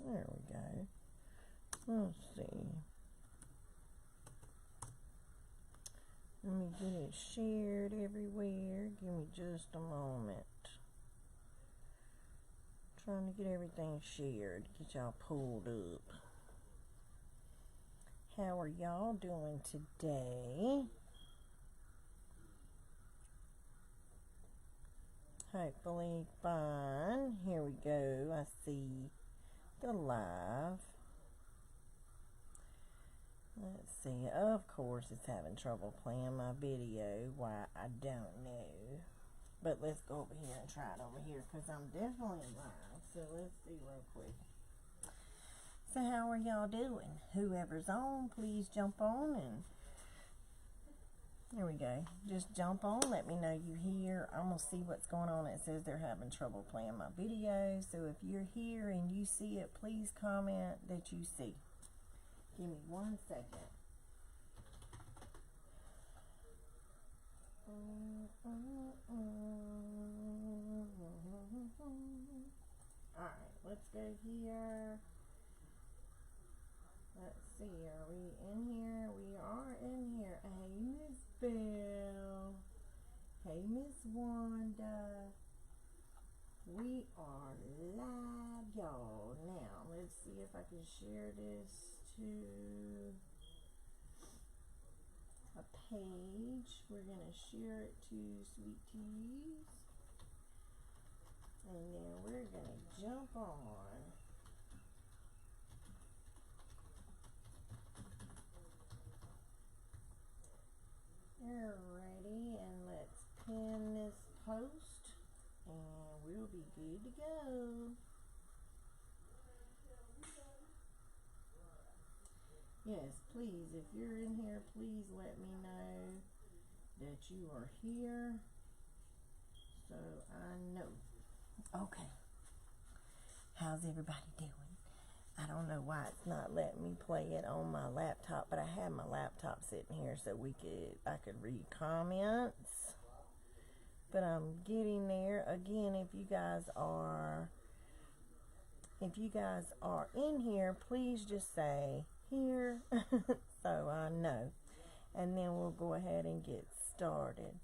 There we go. Let's see. Let me get it shared everywhere. Give me just a moment. Trying to get everything shared. Get y'all pulled up. How are y'all doing today? Hopefully fine. Here we go. I see the live. Let's see. Of course it's having trouble playing my video. Why, I don't know. But let's go over here and try it over here because I'm definitely live. So let's see real quick. So how are y'all doing? Whoever's on, please jump on and there we go. Just jump on. Let me know you here. I'm going to see what's going on. It says they're having trouble playing my video. So if you're here and you see it, please comment that you see. Give me 1 second. Alright, let's go here. Let's see, are we in here? We are in here. Hey, Miss Belle. Hey, Miss Wanda. We are live, y'all. Now, let's see if I can share this to a page. We're going to share it to Sweet Teas. And then we're going to jump on. Alrighty, and let's pin this post and we'll be good to go. Yes, please, if you're in here, please let me know that you are here so I know. Okay. How's everybody doing? I don't know why it's not letting me play it on my laptop, but I had my laptop sitting here so I could read comments. But I'm getting there. Again, if you guys are in here, please just say here so I know. And then we'll go ahead and get started.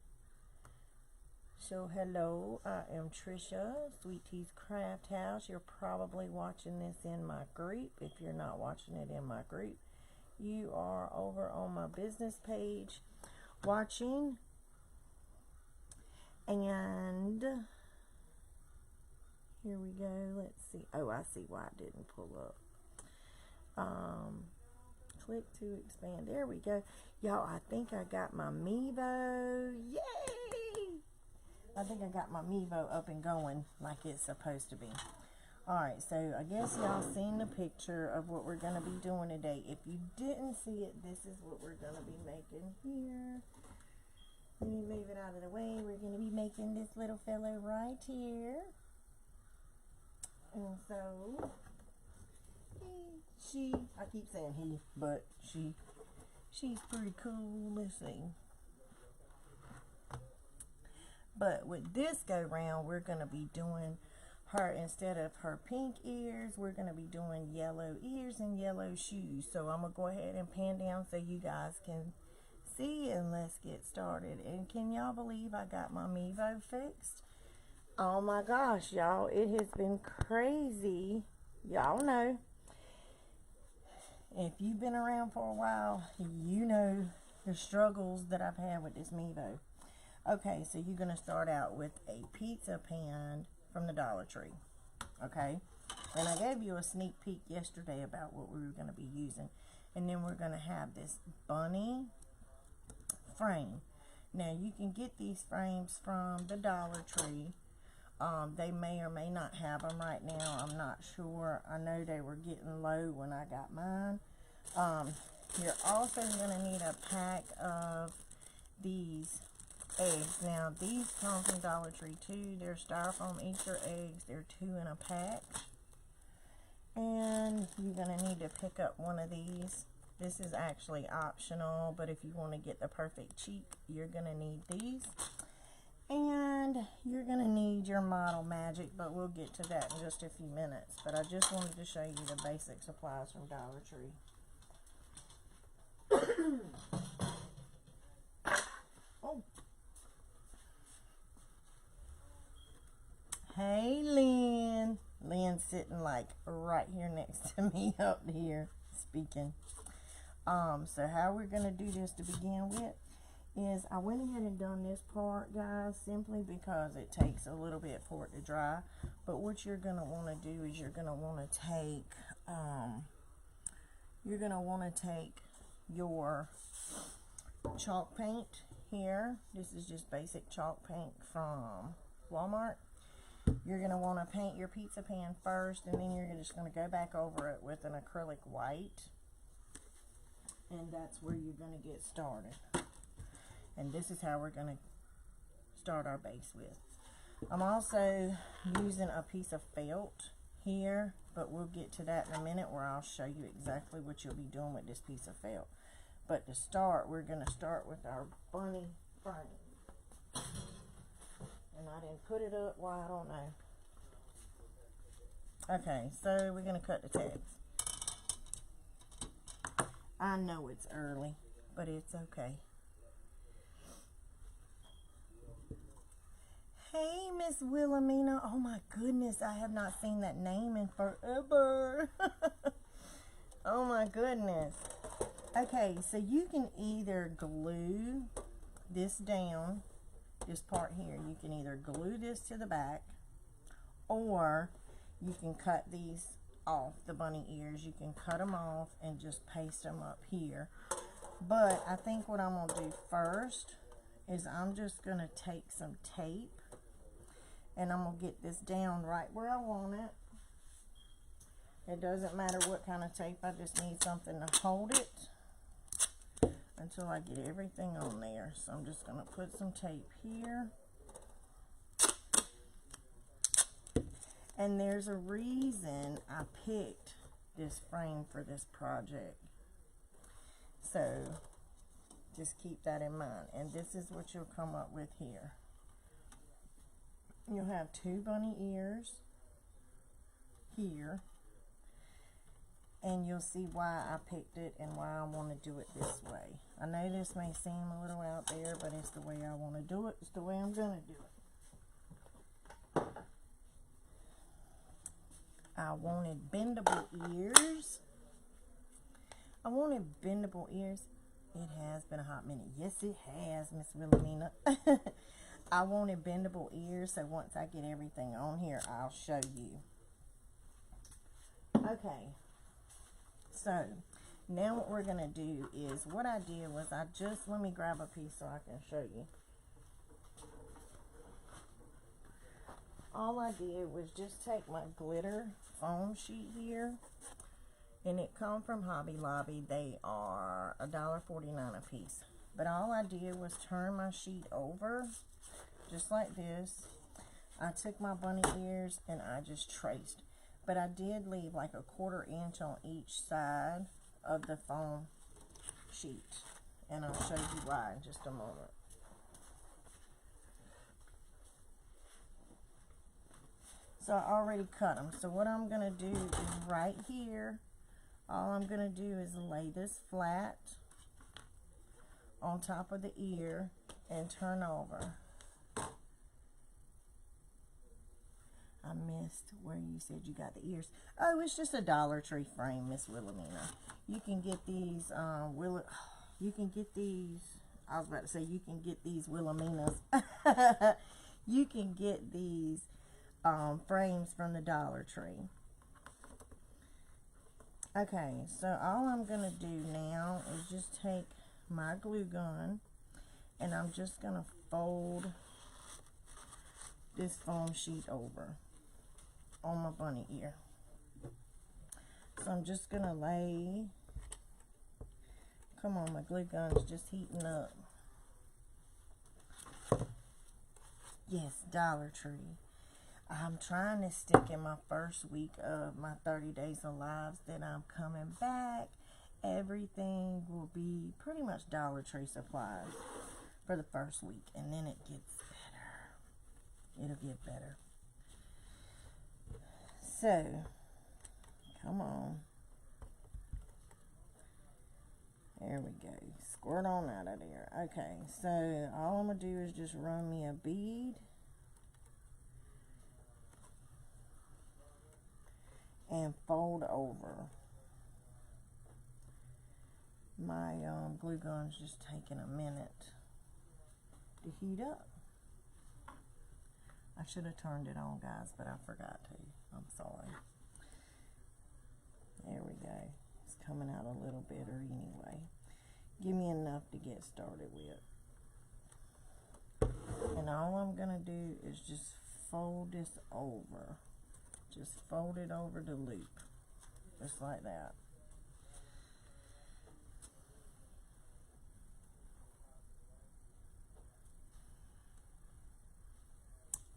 So hello, I am Trisha, Sweet Teas Craft House. You're probably watching this in my group. If you're not watching it in my group, you are over on my business page watching. And here we go. Let's see. Oh, I see why it didn't pull up. Click to expand. There we go. Y'all, I think I got my Mevo. Yay! I think I got my Mevo up and going like it's supposed to be. Alright, so I guess y'all seen the picture of what we're going to be doing today. If you didn't see it, this is what we're going to be making here. Let me move it out of the way. We're going to be making this little fellow right here. And so, I keep saying he, but she's pretty cool. Let's see. But with this go round, we're going to be doing her, instead of her pink ears, we're going to be doing yellow ears and yellow shoes. So I'm going to go ahead and pan down so you guys can see, and let's get started. And can y'all believe I got my Mevo fixed? Oh my gosh, y'all, it has been crazy. Y'all know. If you've been around for a while, you know the struggles that I've had with this Mevo. Okay, so you're going to start out with a pizza pan from the Dollar Tree. Okay? And I gave you a sneak peek yesterday about what we were going to be using. And then we're going to have this bunny frame. Now, you can get these frames from the Dollar Tree. They may or may not have them right now. I'm not sure. I know they were getting low when I got mine. You're also going to need a pack of these eggs. Now, these come from Dollar Tree too. They're styrofoam Easter eggs. They're 2 in a pack. And you're going to need to pick up one of these. This is actually optional, but if you want to get the perfect cheap, you're going to need these. And you're going to need your model magic, but we'll get to that in just a few minutes. But I just wanted to show you the basic supplies from Dollar Tree. Oh. Hey, Lynn. Lynn's sitting like right here next to me up here speaking. So how we're going to do this to begin with is I went ahead and done this part, guys, simply because it takes a little bit for it to dry. But what you're going to want to do is you're going to want to take your chalk paint here. This is just basic chalk paint from Walmart. You're going to want to paint your pizza pan first, and then you're just going to go back over it with an acrylic white. And that's where you're going to get started. And this is how we're going to start our base with. I'm also using a piece of felt here, but we'll get to that in a minute where I'll show you exactly what you'll be doing with this piece of felt. But to start, we're going to start with our bunny frame. And I didn't put it up, why, I don't know. Okay, so we're going to cut the tabs. I know it's early, but it's okay. Hey, Miss Wilhelmina. Oh my goodness, I have not seen that name in forever. Oh my goodness. Okay, so you can either glue this down, this part here. You can either glue this to the back, or you can cut these off, the bunny ears. You can cut them off and just paste them up here. But I think what I'm going to do first is I'm just going to take some tape, and I'm going to get this down right where I want it. It doesn't matter what kind of tape, I just need something to hold it until I get everything on there. So I'm just going to put some tape here. And there's a reason I picked this frame for this project. So just keep that in mind. And this is what you'll come up with here. You'll have two bunny ears here. And you'll see why I picked it and why I want to do it this way. I know this may seem a little out there, but it's the way I want to do it. It's the way I'm going to do it. I wanted bendable ears. I wanted bendable ears. It has been a hot minute. Yes, it has, Miss Wilhelmina. I wanted bendable ears, so once I get everything on here, I'll show you. Okay. So, now what we're going to do is, what I did was let me grab a piece so I can show you. All I did was just take my glitter foam sheet here, and it come from Hobby Lobby. They are $1.49 a piece. But all I did was turn my sheet over, just like this. I took my bunny ears and I just traced. But I did leave like a 1/4 inch on each side of the foam sheet. And I'll show you why in just a moment. So I already cut them. So what I'm going to do is right here, all I'm going to do is lay this flat on top of the ear and turn over. I missed where you said you got the ears. Oh, it's just a Dollar Tree frame, Miss Wilhelmina. You can get these, you can get these, I was about to say you can get these Wilhelminas. You can get these frames from the Dollar Tree. Okay, so all I'm going to do now is just take my glue gun, and I'm just going to fold this foam sheet over on my bunny ear. So I'm just going to lay, come on, my glue gun's just heating up. Yes, Dollar Tree. I'm trying to stick in my first week of my 30 Days of Lives that I'm coming back. Everything will be pretty much Dollar Tree supplies for the first week, and then it gets better. It'll get better. So, come on. There we go. Squirt on out of there. Okay, so all I'm going to do is just run me a bead. And fold over. My glue gun's just taking a minute to heat up. I should have turned it on, guys, but I forgot to. I'm sorry. There we go. It's coming out a little bitter anyway. Give me enough to get started with. And all I'm going to do is just fold this over. Just fold it over the loop. Just like that.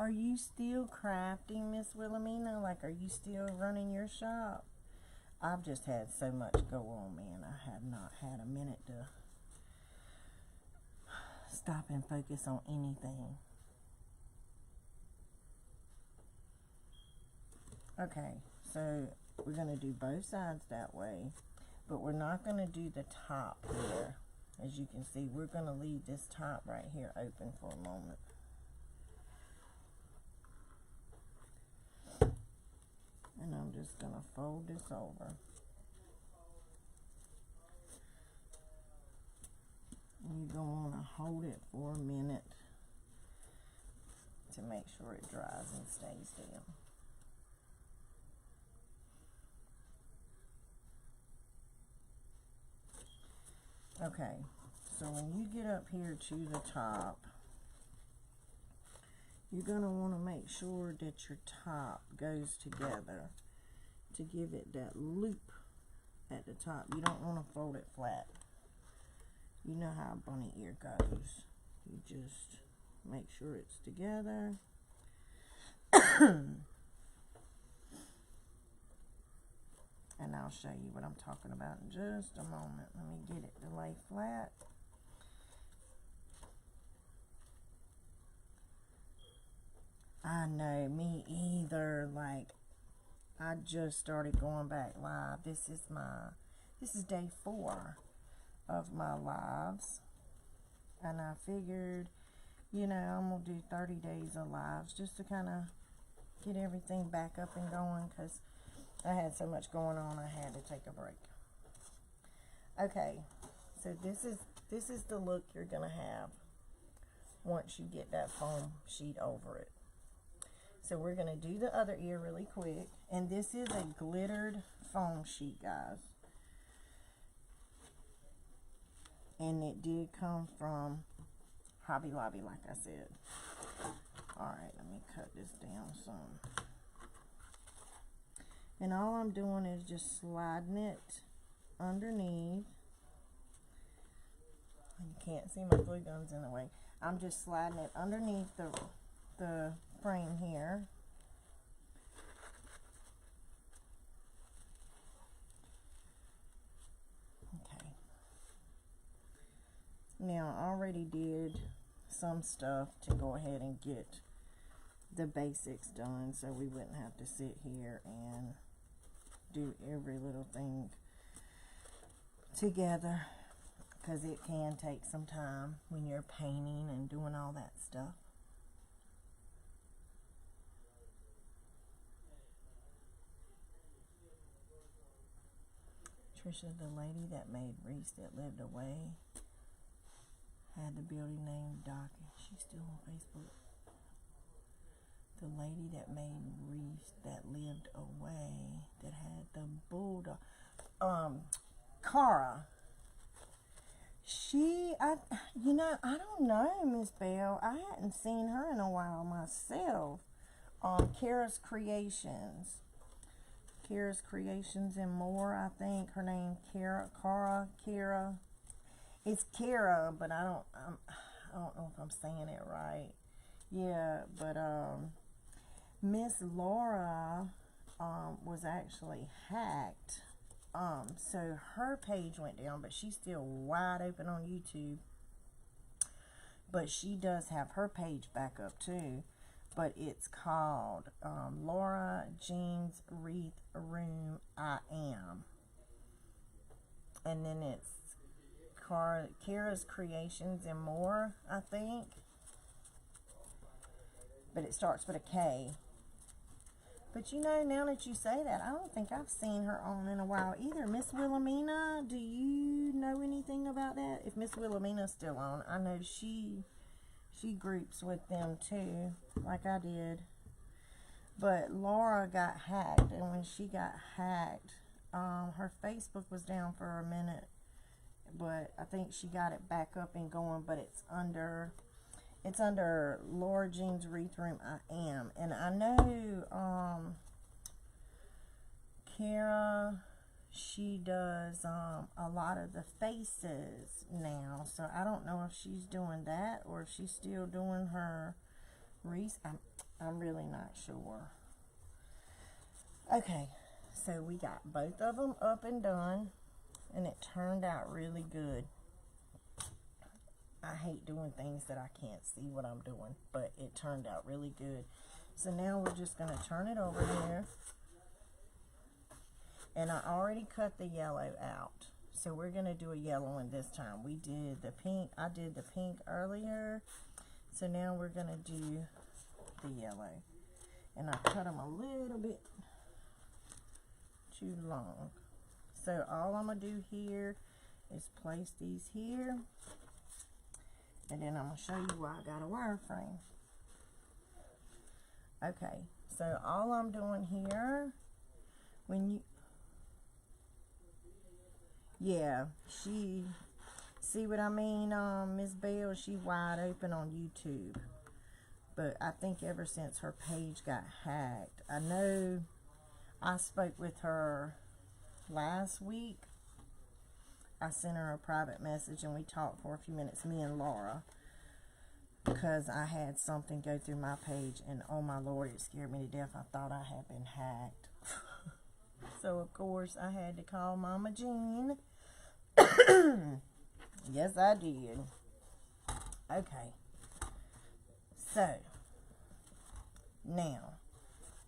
Are you still crafting, Miss Wilhelmina? Like, are you still running your shop? I've just had so much go on, man. I have not had a minute to stop and focus on anything. Okay, so we're going to do both sides that way, but we're not going to do the top here. As you can see, we're going to leave this top right here open for a moment. And I'm just going to fold this over. You're going to want to hold it for a minute to make sure it dries and stays down. Okay, so when you get up here to the top, you're going to want to make sure that your top goes together to give it that loop at the top. You don't want to fold it flat. You know how a bunny ear goes. You just make sure it's together. And I'll show you what I'm talking about in just a moment. Let me get it to lay flat. I know, me either. Like, I just started going back live. This is day 4 of my lives. And I figured, you know, I'm going to do 30 days of lives just to kind of get everything back up and going, because I had so much going on, I had to take a break. Okay, so this is the look you're gonna have once you get that foam sheet over it. So we're gonna do the other ear really quick, and this is a glittered foam sheet, guys. And it did come from Hobby Lobby, like I said. Alright, let me cut this down some. And all I'm doing is just sliding it underneath. You can't see my glue gun's in the way. I'm just sliding it underneath the frame here. Okay. Now, I already did some stuff to go ahead and get the basics done, so we wouldn't have to sit here and do every little thing together, because it can take some time when you're painting and doing all that stuff. Trisha, the lady that made Reese that lived away, had the building name Doc. She's still on Facebook. The lady that made Reese that lived away, that had the bulldog, Cara. You know, I don't know, Miss Bell. I hadn't seen her in a while myself. Kara's Creations. Kara's Creations and More, I think. Her name, Kara. It's Kara, but I don't know if I'm saying it right. Yeah, but, Miss Laura was actually hacked, so her page went down, but she's still wide open on YouTube. But she does have her page back up too. but it's called Laura Jean's Wreath Room I Am. And then it's Kara's Creations and More, I think. But it starts with a K. But you know, now that you say that, I don't think I've seen her on in a while either. Miss Wilhelmina, do you know anything about that? If Miss Wilhelmina's still on, I know she groups with them too, like I did. But Laura got hacked, and when she got hacked, her Facebook was down for a minute, but I think she got it back up and going. But it's under Laura Jean's Wreath Room I Am. And I know Kara, she does a lot of the faces now, so I don't know if she's doing that or if she's still doing her wreath. I'm really not sure. Okay, so we got both of them up and done, and it turned out really good. I hate doing things that I can't see what I'm doing, but it turned out really good. So now we're just going to turn it over here. And I already cut the yellow out. So we're going to do a yellow one this time. We did the pink. I did the pink earlier. So now we're going to do the yellow. And I cut them a little bit too long. So all I'm going to do here is place these here. And then I'm going to show you why I got a wireframe. Okay, so all I'm doing here, when you, yeah, see what I mean, Miss Bell, she wide open on YouTube. But I think ever since her page got hacked, I know I spoke with her last week. I sent her a private message and we talked for a few minutes, me and Laura, because I had something go through my page, and oh my Lord, it scared me to death. I thought I had been hacked. So of course I had to call Mama Jean. Yes, I did. Okay. So now,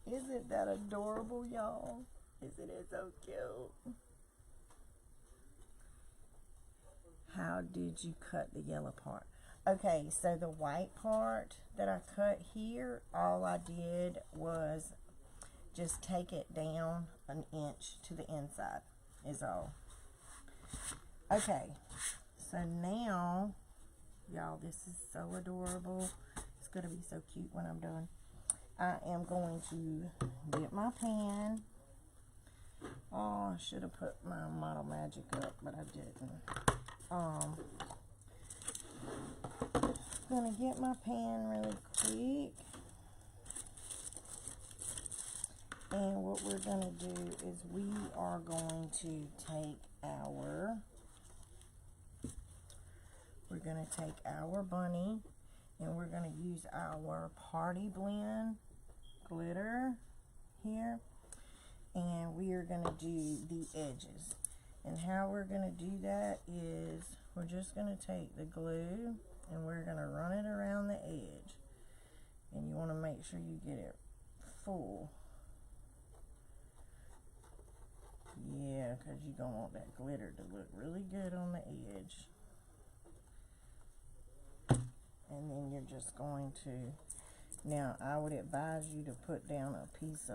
isn't that adorable, y'all? Isn't it so cute? How did you cut the yellow part? Okay, so the white part that I cut here, all I did was just take it down an inch to the inside, is all. Okay, so now, y'all, this is so adorable. It's going to be so cute when I'm done. I am going to get my pan. Oh, I should have put my Model Magic up, but I didn't. Gonna get my pan really quick, and what we're gonna do is we are going to take our bunny, and we're gonna use our Party Blend glitter here, and we are gonna do the edges. And how we're gonna do that is we're just gonna take the glue and we're going to run it around the edge. And you want to make sure you get it full. Yeah, because you're going to want that glitter to look really good on the edge. And then you're just going to, now I would advise you to put down a piece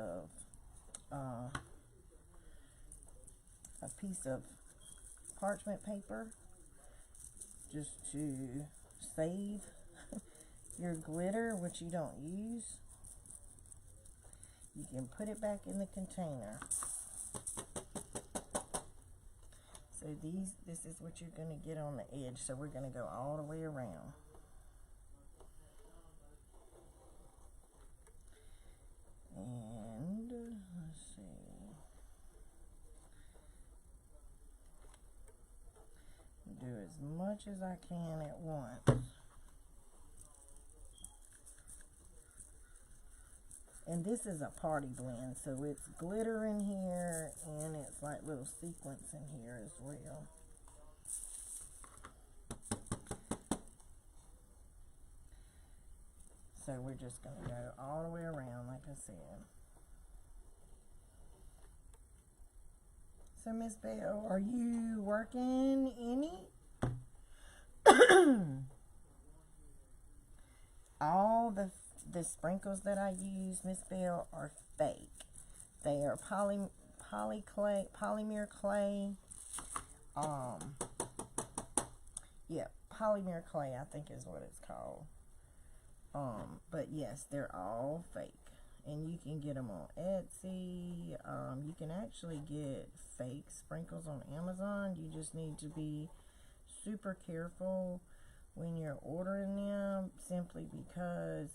of parchment paper just to save your glitter, which you don't use. You can put it back in the container. So this is what you're going to get on the edge. So we're going to go all the way around. And let's see. Do as much as I can at once. And this is a party blend, so it's glitter in here, and it's like little sequins in here as well. So we're just going to go all the way around, like I said. So, Miss Belle, are you working any? All the sprinkles that I use, Miss Belle, are fake. They are polymer clay. Yeah, polymer clay, I think is what it's called. But yes, they're all fake. And you can get them on Etsy. You can actually get fake sprinkles on Amazon. You just need to be super careful when you're ordering them, simply because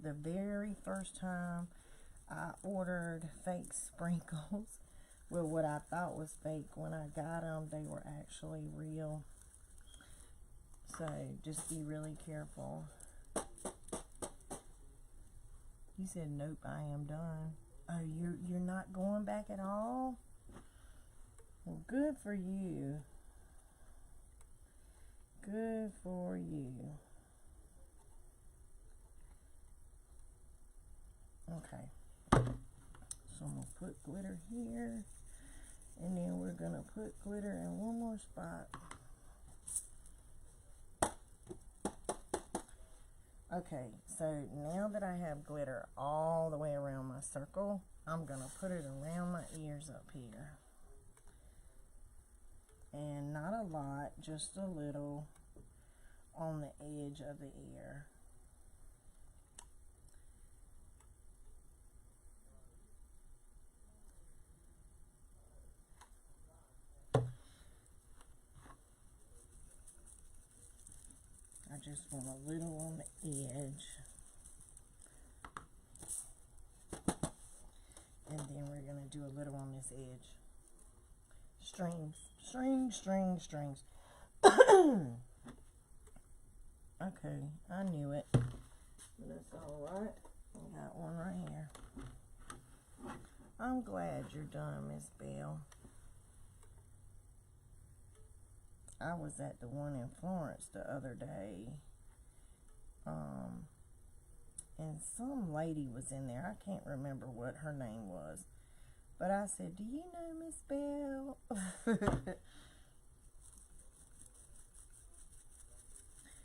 the very first time I ordered fake sprinkles, well, what I thought was fake, when I got them, they were actually real. So just be really careful. You said, nope, I am done. Oh, you're not going back at all? Well, good for you. Good for you. Okay. So I'm going to put glitter here. And then we're going to put glitter in one more spot. Okay, so now that I have glitter all the way around my circle, I'm going to put it around my ears up here. And not a lot, just a little on the edge of the ear. I just want a little on the edge. And then we're going to do a little on this edge. Strings, strings, strings, strings. Okay, I knew it. That's alright. I got one right here. I'm glad you're done, Miss Belle. I was at the one in Florence the other day. And some lady was in there. I can't remember what her name was. But I said, do you know Miss Belle?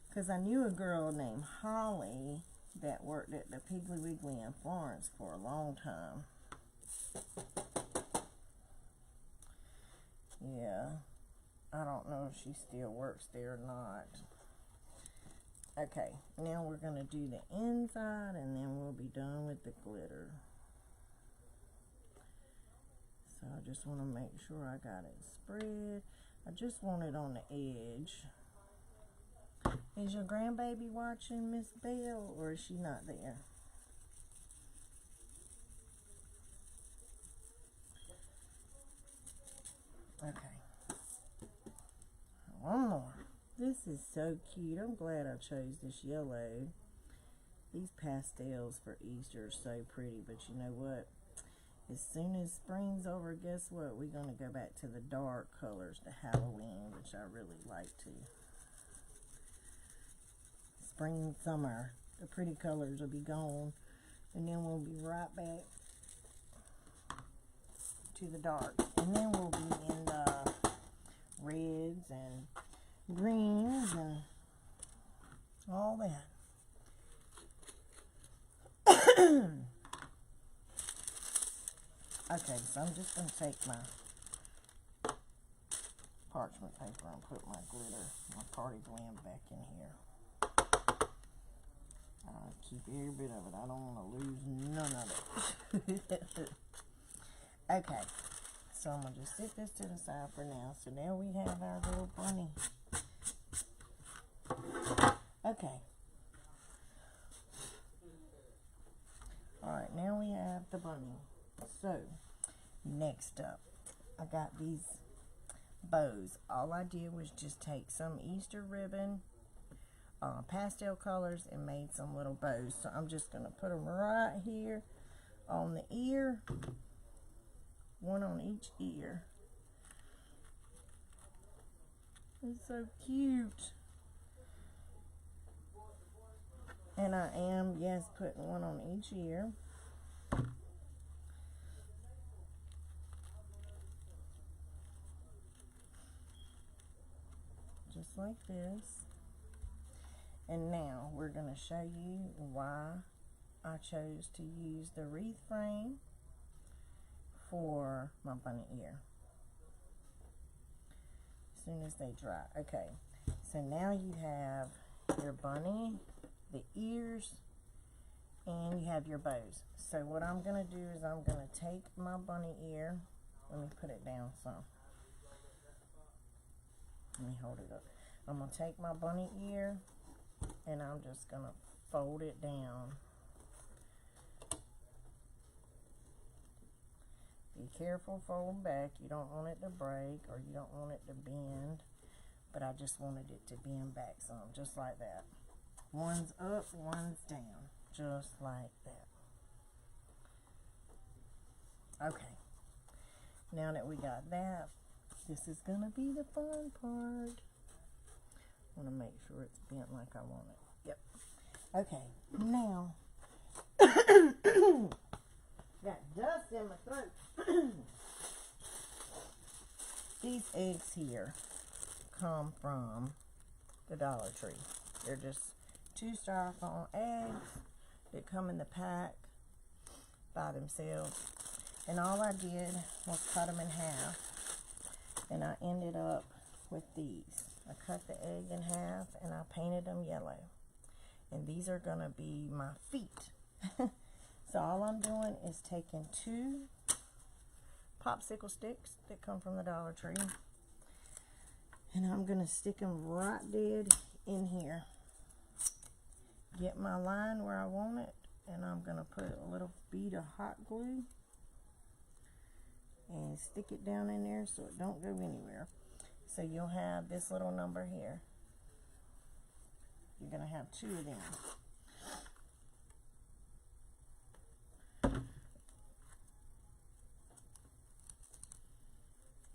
Because I knew a girl named Holly that worked at the Piggly Wiggly in Florence for a long time. Yeah. I don't know if she still works there or not. Okay, now we're going to do the inside and then we'll be done with the glitter. So I just want to make sure I got it spread. I just want it on the edge. Is your grandbaby watching, Miss Belle, or is she not there? Okay. One more. This is so cute. I'm glad I chose this yellow. These pastels for Easter are so pretty, but you know what? As soon as spring's over, guess what? We're going to go back to the dark colors, to Halloween, which I really like to. Spring, summer, the pretty colors will be gone, and then we'll be right back to the dark. And then we'll be in the reds and greens and all that. Okay, so I'm just going to take my parchment paper and put my glitter, my party glam back in here. I'll keep every bit of it. I don't want to lose none of it. Okay, so I'm going to just set this to the side for now. So now we have our little bunny. Okay. Alright, now we have the bunny. So, next up, I got these bows. All I did was just take some Easter ribbon, pastel colors, and made some little bows. So I'm just going to put them right here on the ear, one on each ear. It's so cute. And I am, yes, putting one on each ear. Just like this. And now we're going to show you why I chose to use the wreath frame for my bunny ear. As soon as they dry. Okay, so now you have your bunny, the ears, and you have your bows. So what I'm going to do is I'm going to take my bunny ear. Let me put it down some. Let me hold it up. I'm going to take my bunny ear and I'm just going to fold it down. Be careful folding back. You don't want it to break or you don't want it to bend. But I just wanted it to bend back some, just like that. One's up, one's down, just like that. Okay. Now that we got that, this is going to be the fun part. I want to make sure it's bent like I want it. Yep. Okay, now, got dust in my throat. These eggs here come from the Dollar Tree. They're just 2 styrofoam eggs that come in the pack by themselves. And all I did was cut them in half. And I ended up with these. I cut the egg in half and I painted them yellow. And these are going to be my feet. So all I'm doing is taking 2 popsicle sticks that come from the Dollar Tree. And I'm going to stick them right dead in here. Get my line where I want it. And I'm going to put a little bead of hot glue. And stick it down in there so it don't go anywhere. So you'll have this little number here. You're going to have 2 of them.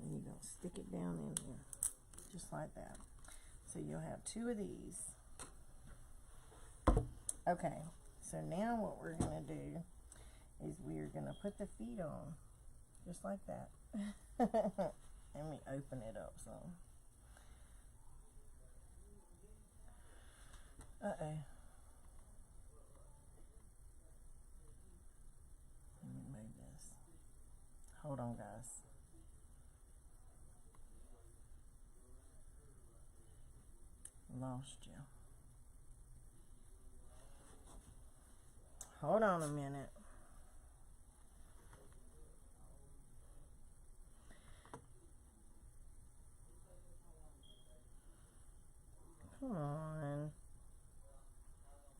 And you're going to stick it down in there. Just like that. So you'll have 2 of these. Okay. So now what we're going to do is we're going to put the feet on. Just like that. Let me open it up some. Uh-oh. Let me move this. Hold on, guys. Lost you. Hold on a minute. Come on.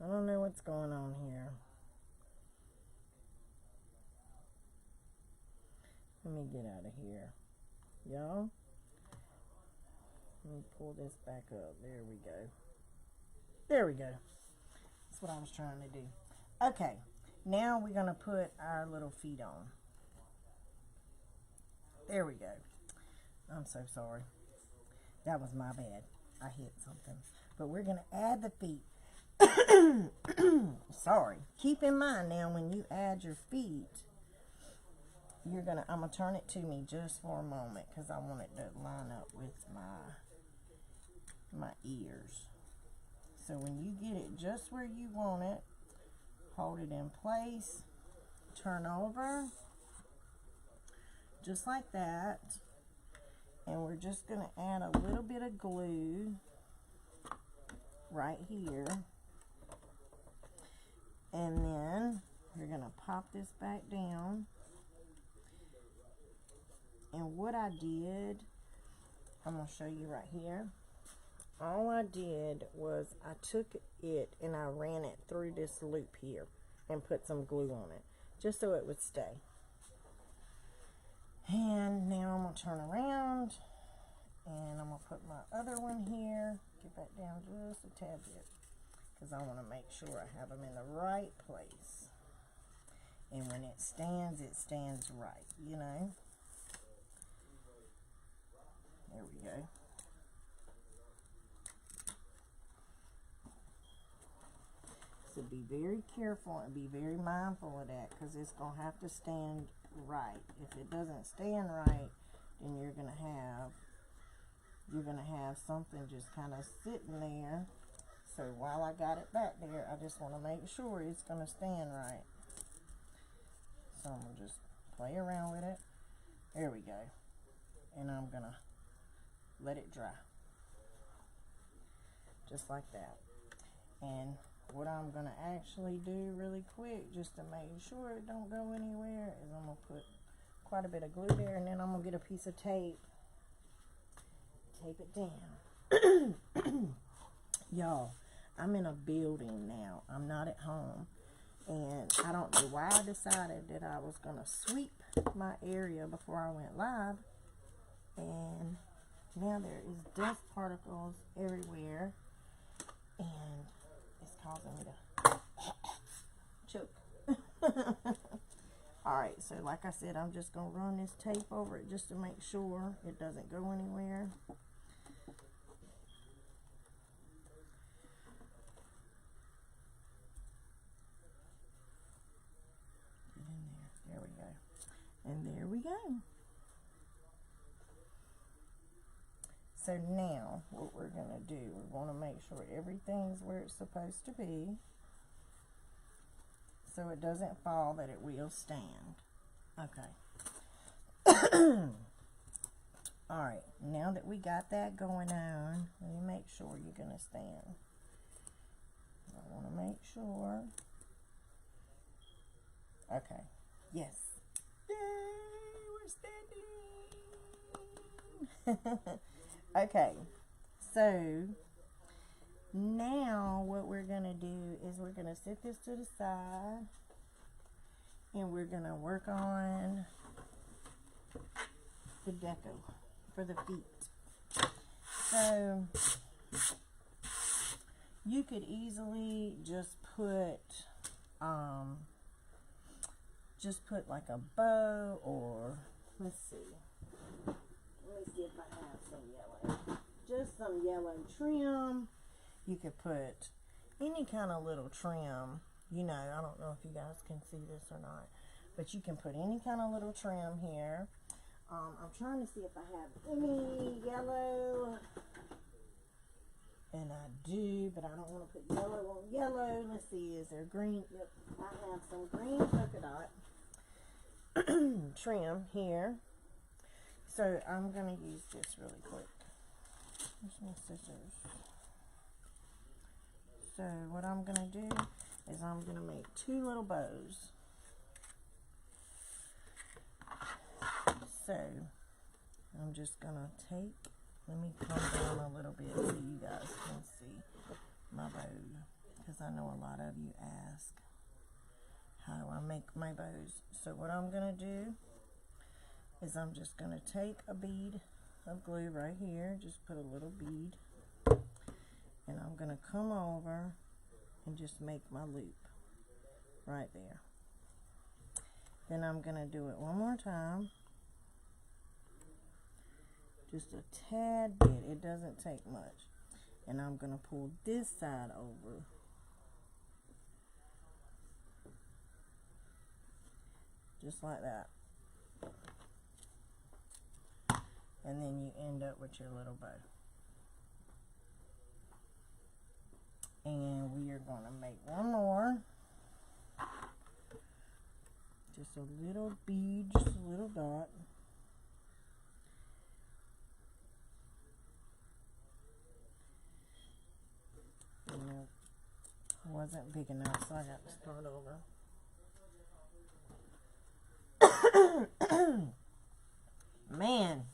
I don't know what's going on here. Let me get out of here. Y'all? Let me pull this back up. There we go. There we go. That's what I was trying to do. Okay. Now we're going to put our little feet on. There we go. I'm so sorry. That was my bad. I hit something. But we're going to add the feet. Sorry. Keep in mind now when you add your feet, I'm going to turn it to me just for a moment because I want it to line up with my ears. So when you get it just where you want it, hold it in place, turn over, just like that. And we're just going to add a little bit of glue right here. And then we're going to pop this back down. And what I did, I'm going to show you right here. All I did was I took it and I ran it through this loop here and put some glue on it, just so it would stay. And now I'm going to turn around and I'm going to put my other one here. Get back down just a tad bit because I want to make sure I have them in the right place. And when it stands right, you know. There we go. So be very careful and be very mindful of that, because it's going to have to stand right. If it doesn't stand right, then you're going to have something just kind of sitting there. So while I got it back there, I just want to make sure it's going to stand right. So I'm going to just play around with it. There we go. And I'm going to let it dry. Just like that. And what I'm going to actually do really quick, just to make sure it don't go anywhere, is I'm going to put quite a bit of glue there, and then I'm going to get a piece of tape. Tape it down. Y'all, I'm in a building now. I'm not at home. And I don't know why I decided that I was going to sweep my area before I went live. And now there is dust particles everywhere. And it's causing me to choke. Alright, so like I said, I'm just going to run this tape over it just to make sure it doesn't go anywhere. There we go. And there we go. So now, what we're going to do, we're going to make sure everything's where it's supposed to be, so it doesn't fall, that it will stand. Okay. Alright, now that we got that going on, let me make sure you're going to stand. I want to make sure. Okay. Yes. Yay, we're standing. Okay, so now what we're going to do is we're going to set this to the side, and we're going to work on the deco for the feet. So you could easily just put like a bow, or let's see. Let me see if I have some yellow. Just some yellow trim. You could put any kind of little trim. You know, I don't know if you guys can see this or not, but you can put any kind of little trim here. I'm trying to see if I have any yellow. And I do, but I don't want to put yellow on yellow. Let's see, is there green? Yep, I have some green polka dot trim here. So I'm going to use this really quick. Where's my scissors? So what I'm going to do is I'm going to make two little bows. So I'm just going to take, let me come down a little bit so you guys can see my bow, because I know a lot of you ask, how do I make my bows? So what I'm going to do is I'm just going to take a bead of glue right here, just put a little bead, and I'm going to come over and just make my loop right there. Then I'm going to do it one more time, just a tad bit, it doesn't take much, and I'm going to pull this side over, just like that. And then you end up with your little bow. And we are going to make one more. Just a little bead, just a little dot. And it wasn't big enough, so I got to start over. Man.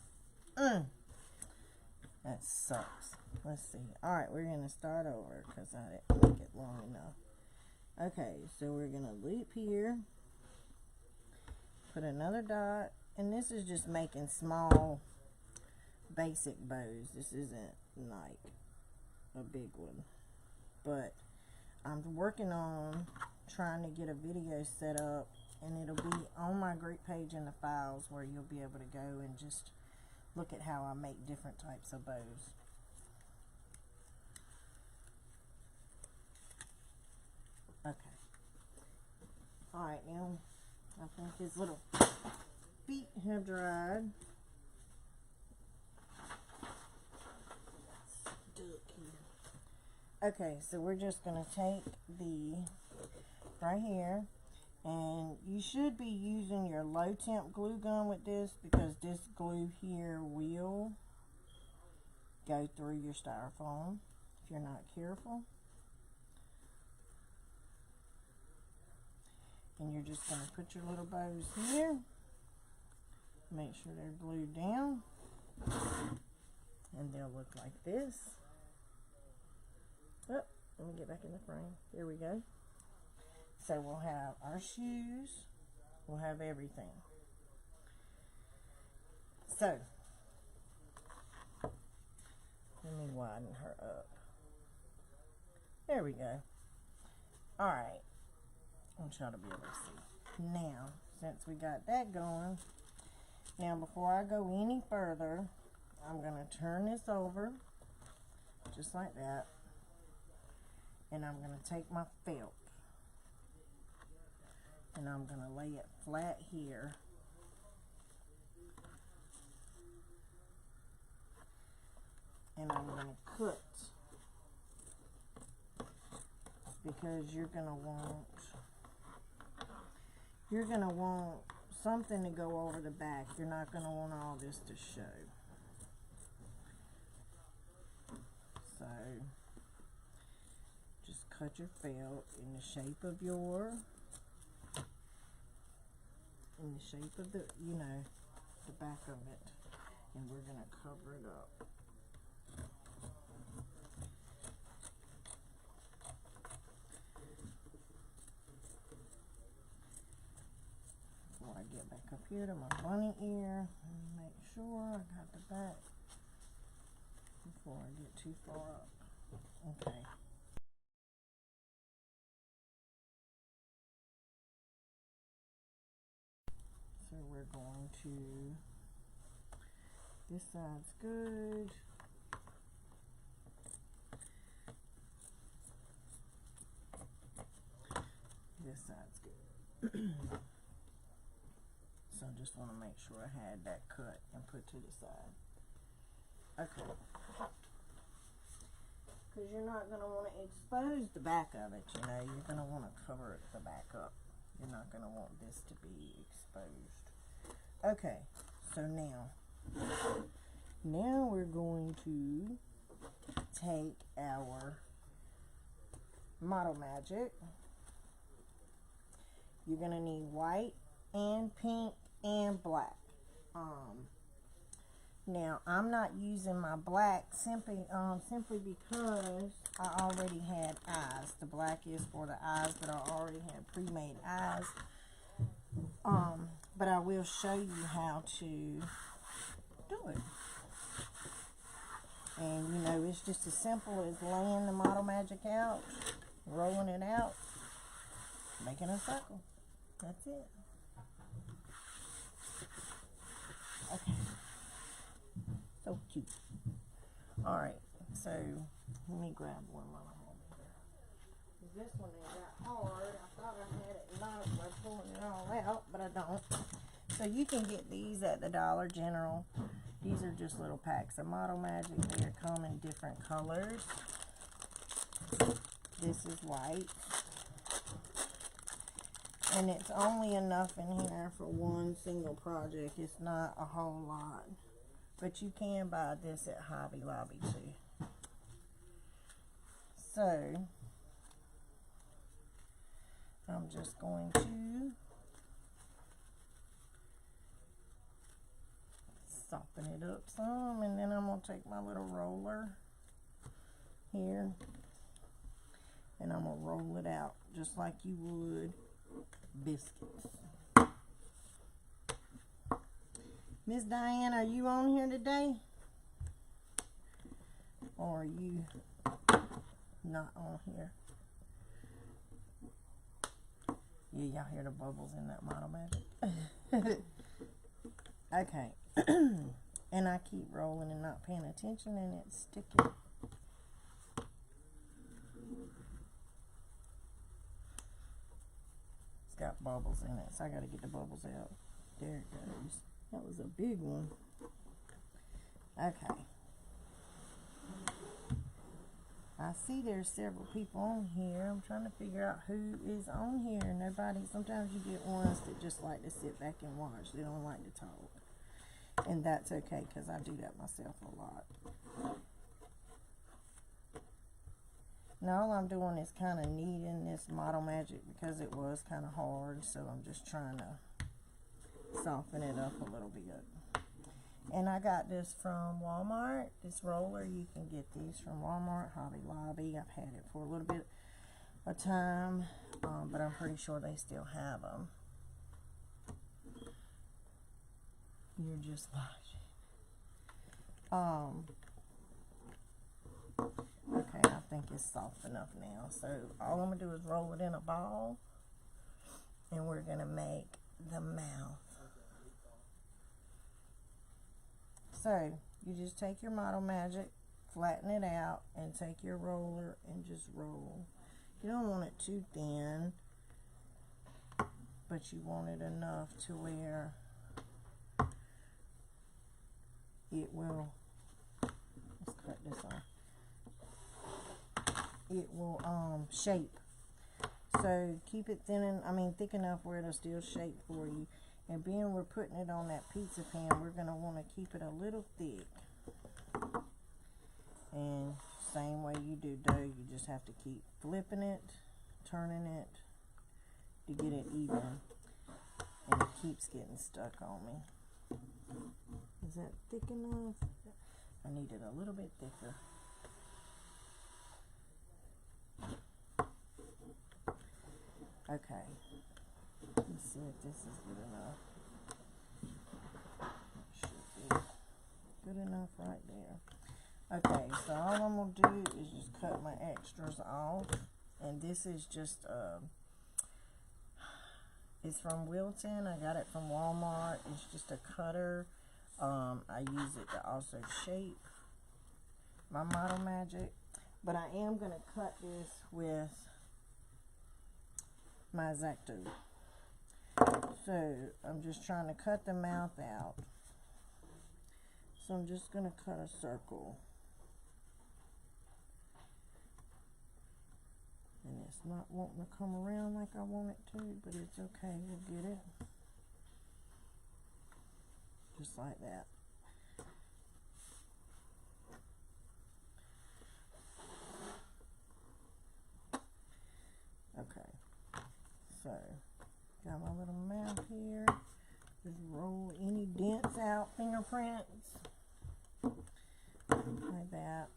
That sucks. Let's see. Alright, we're going to start over because I didn't make it long enough. Okay, so we're going to loop here. Put another dot. And this is just making small, basic bows. This isn't like a big one. But I'm working on trying to get a video set up. And it'll be on my group page in the files, where you'll be able to go and just look at how I make different types of bows. Okay. Alright, now I think his little feet have dried. Okay, so we're just going to take the, right here, and you should be using your low temp glue gun with this, because this glue here will go through your styrofoam if you're not careful. And you're just going to put your little bows here, make sure they're glued down, and they'll look like this. Oh, let me get back in the frame. There we go. So we'll have our shoes, we'll have everything. So, let me widen her up. There we go. Alright. I want y'all to be able to see. Now, since we got that going, now before I go any further, I'm going to turn this over, just like that. And I'm going to take my felt, and I'm going to lay it flat here. And I'm going to cut, because you're going to want something to go over the back. You're not going to want all this to show. So just cut your felt in the shape of the, you know, the back of it, and we're going to cover it up. Before I get back up here to my bunny ear, and make sure I got the back before I get too far up. Okay. So we're going to, this side's good. This side's good. So I just want to make sure I had that cut and put to the side. Okay. Because you're not going to want to expose the back of it, you know. You're going to want to cover the back up. You're not going to want this to be exposed. Okay, so now we're going to take our Model Magic. You're going to need white and pink and black. Now I'm not using my black simply because I already had eyes. The black is for the eyes, but I already had pre-made eyes. But I will show you how to do it. And you know, it's just as simple as laying the Model Magic out, rolling it out, making a circle. That's it. Okay. So cute. Alright, so let me grab one while I'm over here. This one got hard. I thought I had it locked by pulling it all out, but I don't. So you can get these at the Dollar General. These are just little packs of Model Magic. They come in different colors. This is white. And it's only enough in here for one single project. It's not a whole lot. But you can buy this at Hobby Lobby too. So, I'm just going to soften it up some, and then I'm going to take my little roller here, and I'm going to roll it out just like you would biscuits. Miss Diane, are you on here today? Or are you not on here? Yeah, y'all hear the bubbles in that Model Magic? Okay. And I keep rolling and not paying attention, and it's sticking. got bubbles in it, so I got to get the bubbles out. There it goes. That was a big one. Okay. I see there's several people on here. I'm trying to figure out who is on here. Nobody. Sometimes you get ones that just like to sit back and watch. They don't like to talk. And that's okay, because I do that myself a lot. Now all I'm doing is kind of kneading this Model Magic because it was kind of hard. So I'm just trying to soften it up a little bit. And I got this from Walmart. This roller, you can get these from Walmart, Hobby Lobby. I've had it for a little bit of time, but I'm pretty sure they still have them. You're just watching. Okay, I think it's soft enough now. So all I'm going to do is roll it in a ball, and we're going to make the mouth. So, you just take your Model Magic, flatten it out, and take your roller and just roll. You don't want it too thin, but you want it enough to where it will, let's cut this off, it will shape. So, keep it thick enough where it'll still shape for you. And being we're putting it on that pizza pan, we're going to want to keep it a little thick. And same way you do dough, you just have to keep flipping it, turning it to get it even. And it keeps getting stuck on me. Is that thick enough? I need it a little bit thicker. Okay. Let's see if this is good enough. It should be good enough right there. Okay, so all I'm going to do is just cut my extras off. And this is just, it's from Wilton. I got it from Walmart. It's just a cutter. I use it to also shape my Model Magic. But I am going to cut this with my X-Acto. So, I'm just trying to cut the mouth out. So, I'm just going to cut a circle. And it's not wanting to come around like I want it to, but it's okay. We'll get it. Just like that. Okay. So, got my little mouth here. Just roll any dents out, fingerprints. Like that.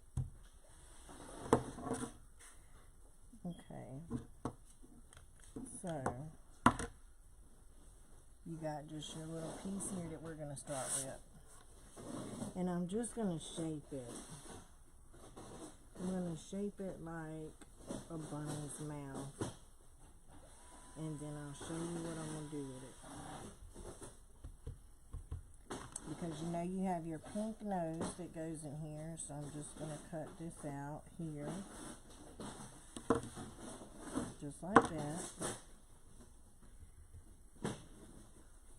Okay. So, you got just your little piece here that we're going to start with. And I'm just going to shape it. I'm going to shape it like a bunny's mouth. And then I'll show you what I'm going to do with it. Because you know you have your pink nose that goes in here. So I'm just going to cut this out here. Just like that.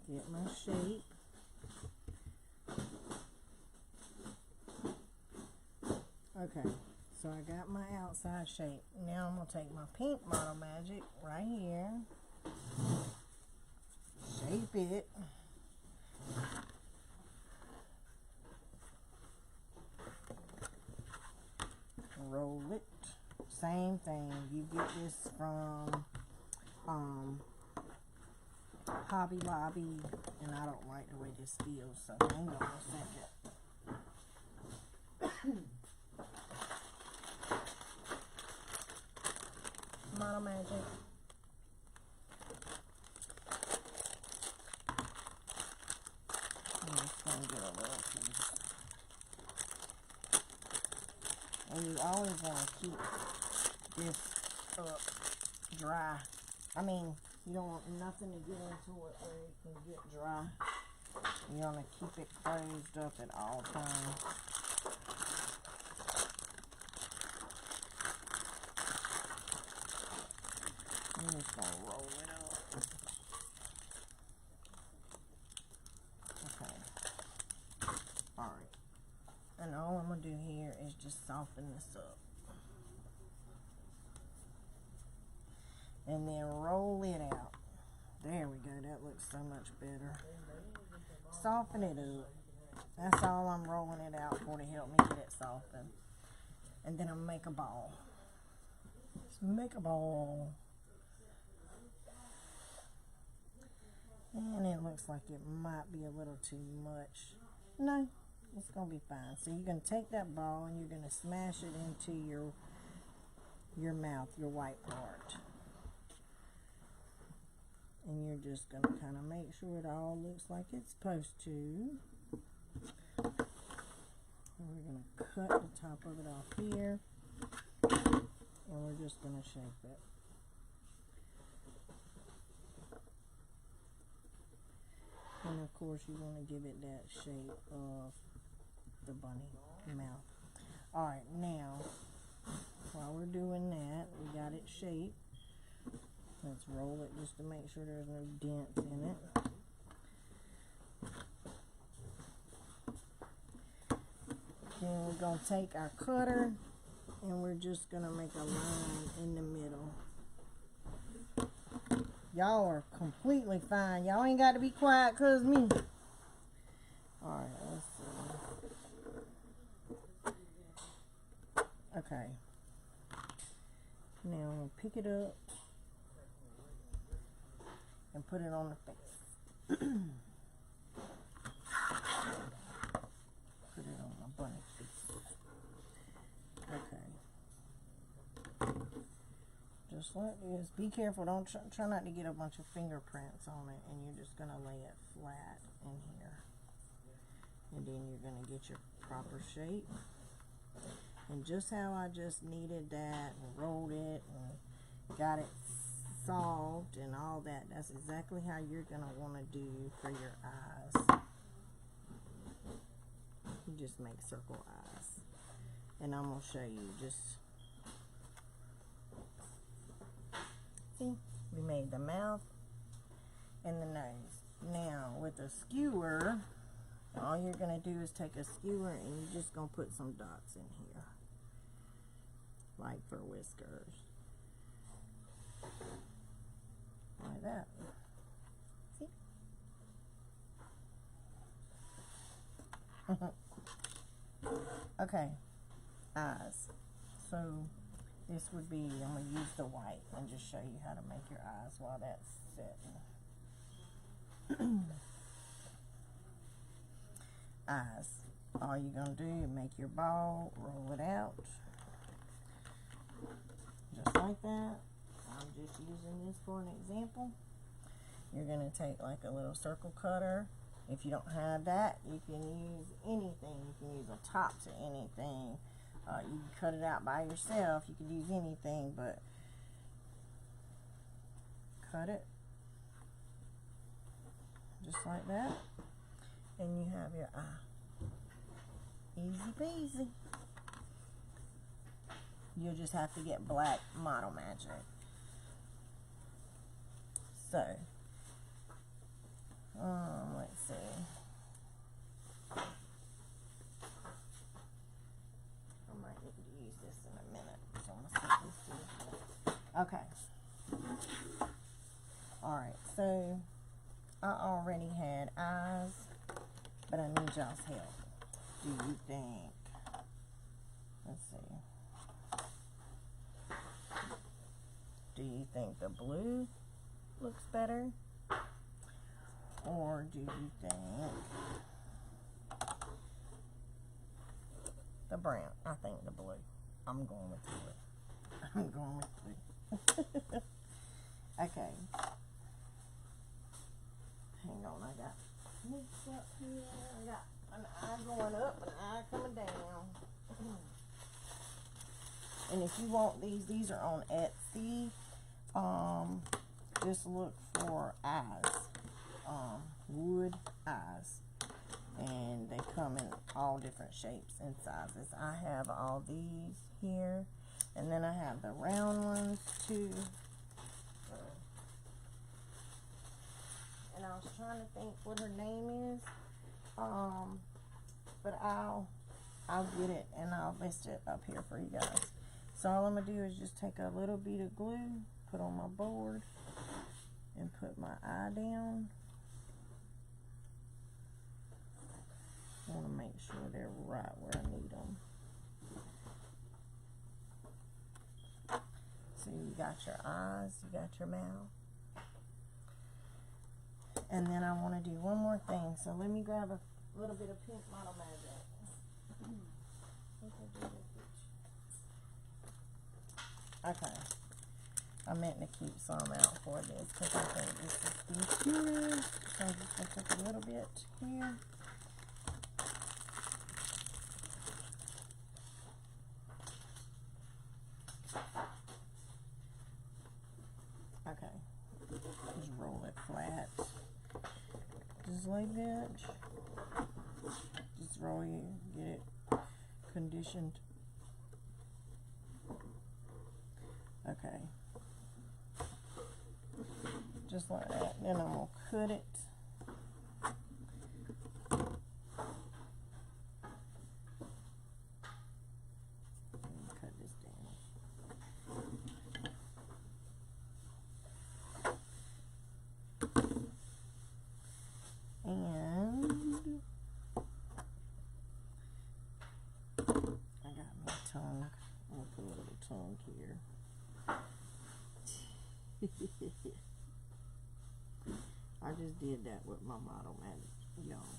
Get my shape. Okay. So I got my outside shape. Now I'm going to take my pink Model Magic right here. Shape it. Roll it. Same thing. You get this from Hobby Lobby. And I don't like the way this feels. So hang on a second. Model Magic. I'm just going to get a little piece. And you always want to keep this dry. I mean, you don't want nothing to get into it where it can get dry. You want to keep it closed up at all times. I'm just going to roll it up. And all I'm going to do here is just soften this up. And then roll it out. There we go. That looks so much better. Soften it up. That's all I'm rolling it out for, to help me get it softened. And then I'll make a ball. Just make a ball. And it looks like it might be a little too much. No, it's going to be fine. So you're going to take that ball and you're going to smash it into your mouth, your white part. And you're just going to kind of make sure it all looks like it's supposed to. And we're going to cut the top of it off here. And we're just going to shape it. And of course you want to give it that shape of the bunny mouth. Alright, now, while we're doing that, we got it shaped. Let's roll it just to make sure there's no dents in it. Then we're going to take our cutter and we're just going to make a line in the middle. Y'all are completely fine. Y'all ain't got to be quiet because me. Alright, let's see. Okay. Now I'm going to pick it up and put it on the face. Put it on my bunny face. Okay. Just like this. Be careful. Don't try not to get a bunch of fingerprints on it, and you're just going to lay it flat in here. And then you're going to get your proper shape. And just how I just kneaded that and rolled it and got it solved and all that, that's exactly how you're going to want to do for your eyes. You just make circle eyes. And I'm going to show you just... See, we made the mouth and the nose. Now, with a skewer, all you're going to do is take a skewer and you're just going to put some dots in here. Like for whiskers. Like that. See? Okay. Eyes. So... this would be, I'm going to use the white and just show you how to make your eyes while that's setting. Eyes. All you're going to do is make your ball, roll it out. Just like that. I'm just using this for an example. You're going to take like a little circle cutter. If you don't have that, you can use anything. You can use a top to anything. You can cut it out by yourself. You could use anything, but cut it just like that, and you have your eye. Easy peasy. You'll just have to get black model magic. So, let's see. Okay. Alright, so I already had eyes, but I need y'all's help. Do you think, let's see, do you think the blue looks better? Or do you think the brown? I think the blue. I'm going with blue. I'm going with blue. Okay. Hang on, I got mixed up here. I got an eye going up and an eye coming down. And if you want these are on Etsy. Just look for eyes. Wood eyes. And they come in all different shapes and sizes. I have all these here. And then I have the round ones too. And I was trying to think what her name is. But I'll I'll get it and I'll list it up here for you guys. So all I'm going to do is just take a little bit of glue, put on my board, and put my eye down. I want to make sure they're right where I need them. So you got your eyes, you got your mouth. And then I want to do one more thing. So let me grab a little bit of pink Model Magic. Okay. I meant to keep some out for this because I think this is cute. So I'm just going to take a little bit here. Okay. Just roll it flat. Just like that. Just roll it, get it conditioned. Okay. Just like that. Then I'm going to cut it. Cut this down. And I got my tongue. I'll put a little tongue here. I just did that with my Model Magic, y'all.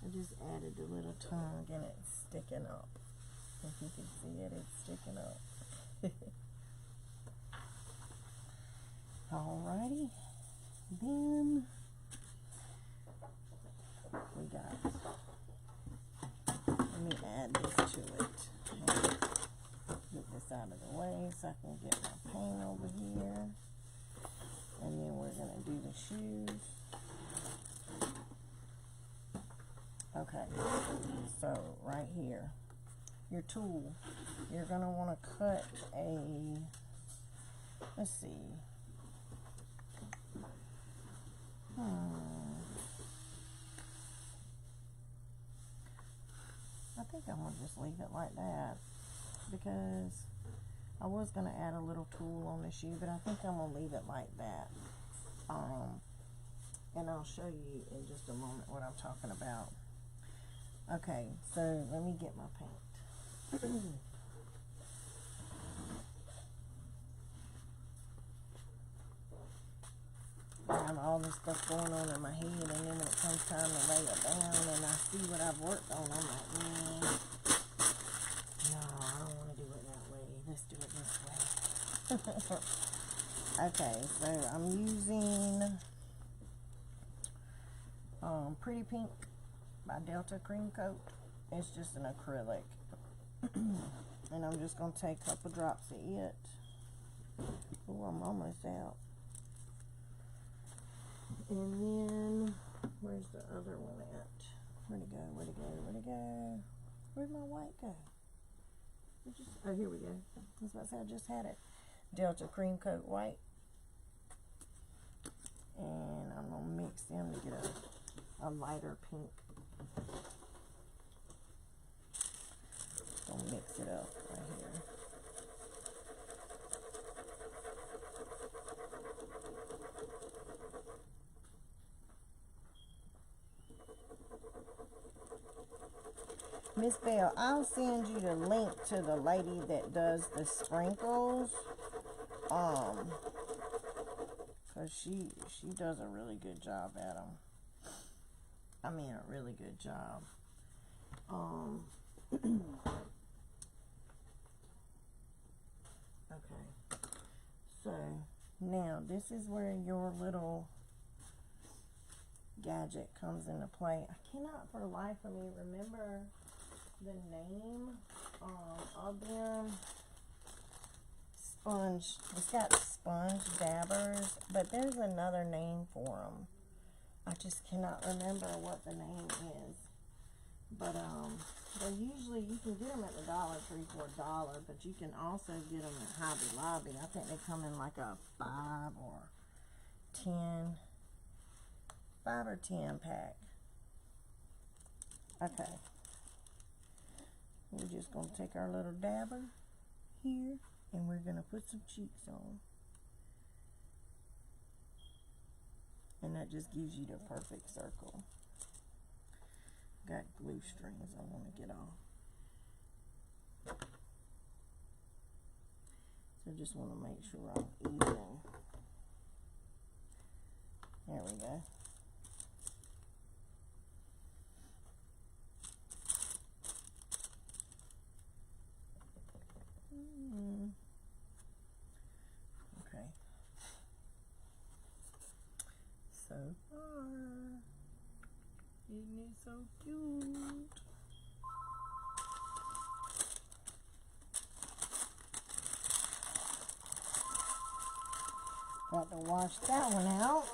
I just added the little tongue and it's sticking up. If you can see it, it's sticking up. Alrighty. Then we got, let me add this to it. Get this out of the way so I can get my paint over here. And then we're going to do the shoes. Okay, so right here, your tool, you're going to want to cut a, let's see, I think I'm going to just leave it like that because I was going to add a little tool on the shoe, but I think I'm going to leave it like that. And I'll show you in just a moment what I'm talking about. Okay, so let me get my paint. I have all this stuff going on in my head, and then when it comes time to lay it down and I see what I've worked on, I'm like, man, no, I don't want to do it that way. Let's do it this way. Okay, so I'm using Pretty Pink by Delta Cream Coat. It's just an acrylic. And I'm just going to take a couple drops of it. Oh, I'm almost out. And then, where's the other one at? Where'd it go? Where'd it go? Where'd it go? Where'd my white go? Oh, here we go. I was about to say I just had it. Delta Cream Coat White. And I'm going to mix them to get a lighter pink. Going to mix it up right here. Miss Bell, I'll send you the link to the lady that does the sprinkles. Cause she does a really good job at them. I mean, a really good job. Okay. So now this is where your little gadget comes into play. I cannot for the life of me remember the name of them. Sponge. It's got sponge dabbers, but there's another name for them. I just cannot remember what the name is. But they usually, you can get them at the Dollar Tree for $1, but you can also get them at Hobby Lobby. I think they come in like a 5 or 10 pack. Okay. We're just going to take our little dabber here and we're going to put some cheeks on. And that just gives you the perfect circle. Got glue strings I want to get off. So just want to make sure I'm even. There we go. Okay. So far, isn't it so cute? Got to wash that one out.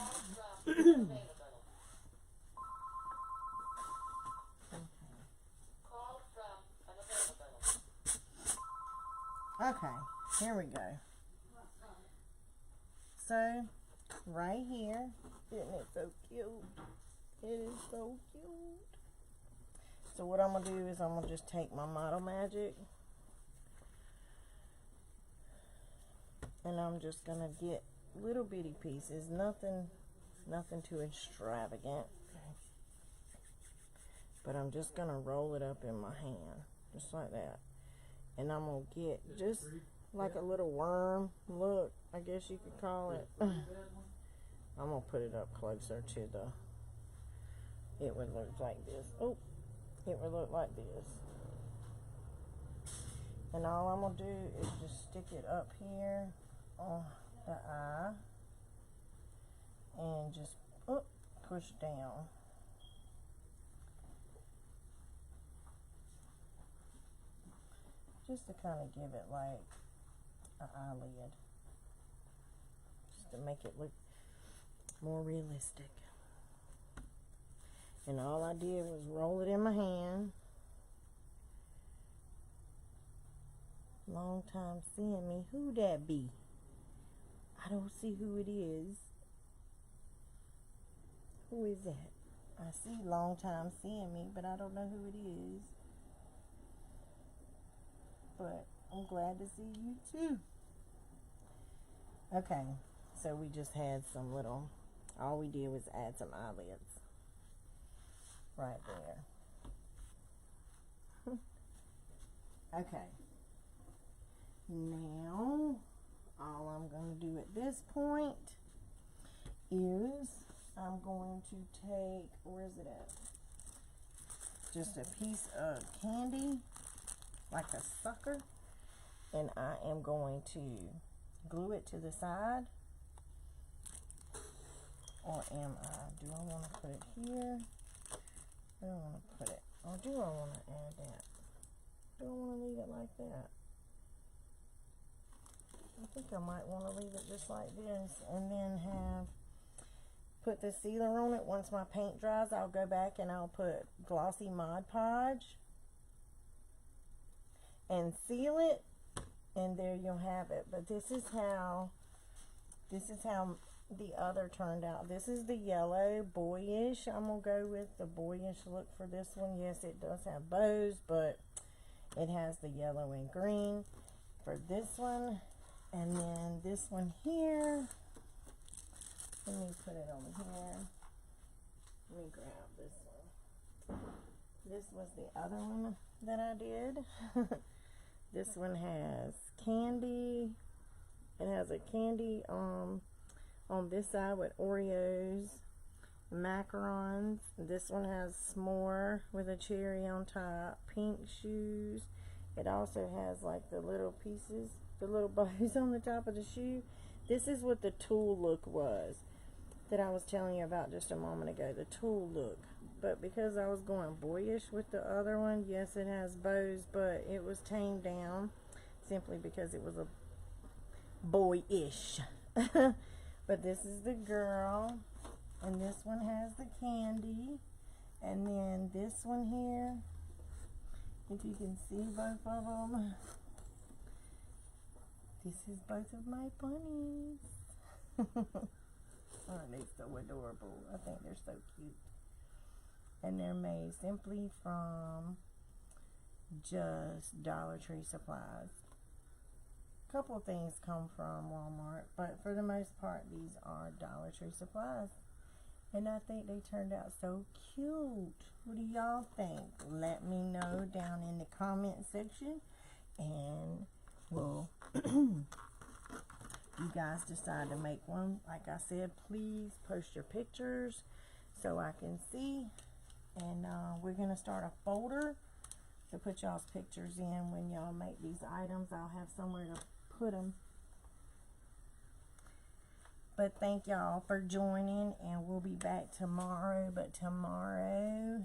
Okay, here we go. So, right here, isn't it so cute? It is so cute. So what I'm going to do is I'm going to just take my Model Magic and I'm just going to get little bitty pieces, nothing too extravagant. But I'm just going to roll it up in my hand, just like that. And I'm going to get just like a little worm look, I guess you could call it. I'm going to put it up closer to the, it would look like this. Oh, it would look like this. And all I'm going to do is just stick it up here on the eye and just push down. Just to kind of give it like an eyelid, just to make it look more realistic. And all I did was roll it in my hand. Long time seeing me. Who that be? I don't see who it is. Who is that? I see long time seeing me, but I don't know who it is. But I'm glad to see you too. Okay, so we just had some little, all we did was add some eyelids right there. Okay, now all I'm going to do at this point is I'm going to take, where is it at? Just a piece of candy, like a sucker, and I am going to glue it to the side. Or am I? Do I want to put it here? I don't want to put it. Or do I want to add that? Do I want to leave it like that? I think I might want to leave it just like this, and then put the sealer on it. Once my paint dries, I'll go back and I'll put glossy Mod Podge and seal it, and there you'll have it. But this is how the other turned out. This is the yellow, boyish. I'm gonna go with the boyish look for this one. Yes, it does have bows, but it has the yellow and green for this one. And then this one here, let me put it over here. Let me grab this one. This was the other one that I did. This one has candy. It has a candy on this side with Oreos, macarons. This one has s'more with a cherry on top, pink shoes. It also has like the little pieces, the little bows on the top of the shoe. This is what the tulle look was that I was telling you about just a moment ago, the tulle look. But because I was going boyish with the other one, yes, it has bows, but it was tamed down simply because it was a boyish. But this is the girl, and this one has the candy, and then this one here, if you can see both of them, this is both of my bunnies. Aren't they so adorable? I think they're so cute. And they're made simply from just Dollar Tree supplies. A couple of things come from Walmart, but for the most part, these are Dollar Tree supplies. And I think they turned out so cute. What do y'all think? Let me know down in the comment section. And well, you guys decide to make one. Like I said, please post your pictures so I can see. And we're going to start a folder to put y'all's pictures in when y'all make these items. I'll have somewhere to put them. But thank y'all for joining, and we'll be back tomorrow. But tomorrow,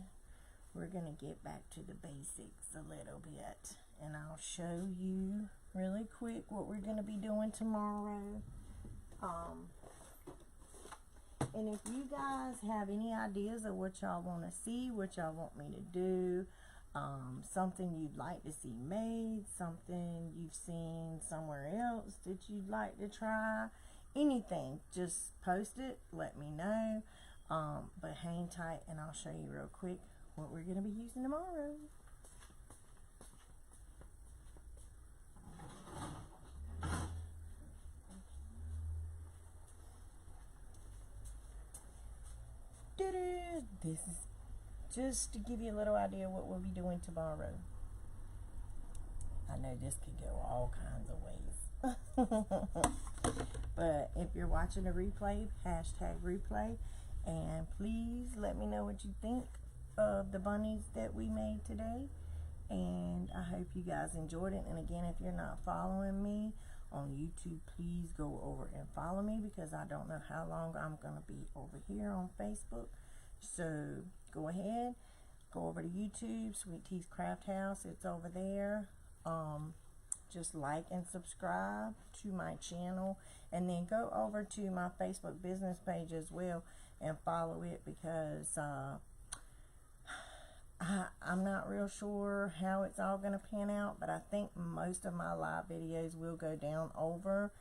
we're going to get back to the basics a little bit. And I'll show you really quick what we're going to be doing tomorrow. And if you guys have any ideas of what y'all want to see, what y'all want me to do, something you'd like to see made, something you've seen somewhere else that you'd like to try, anything, just post it, let me know. But hang tight and I'll show you real quick what we're going to be using tomorrow. This is just to give you a little idea what we'll be doing tomorrow. I know this could go all kinds of ways. But if you're watching a replay, hashtag replay. And please let me know what you think of the bunnies that we made today. And I hope you guys enjoyed it. And again, if you're not following me on YouTube, please go over and follow me, because I don't know how long I'm going to be over here on Facebook. So go ahead, go over to YouTube, Sweet Tea's Craft House. It's over there. Just like and subscribe to my channel, and then go over to my Facebook business page as well and follow it, because I'm not real sure how it's all going to pan out, but I think most of my live videos will go down over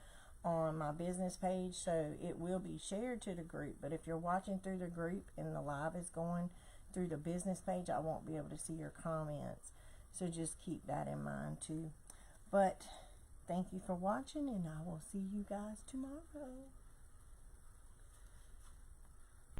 on my business page, so it will be shared to the group. But if you're watching through the group and the live is going through the business page, I won't be able to see your comments, so just keep that in mind too. But thank you for watching, and I will see you guys tomorrow.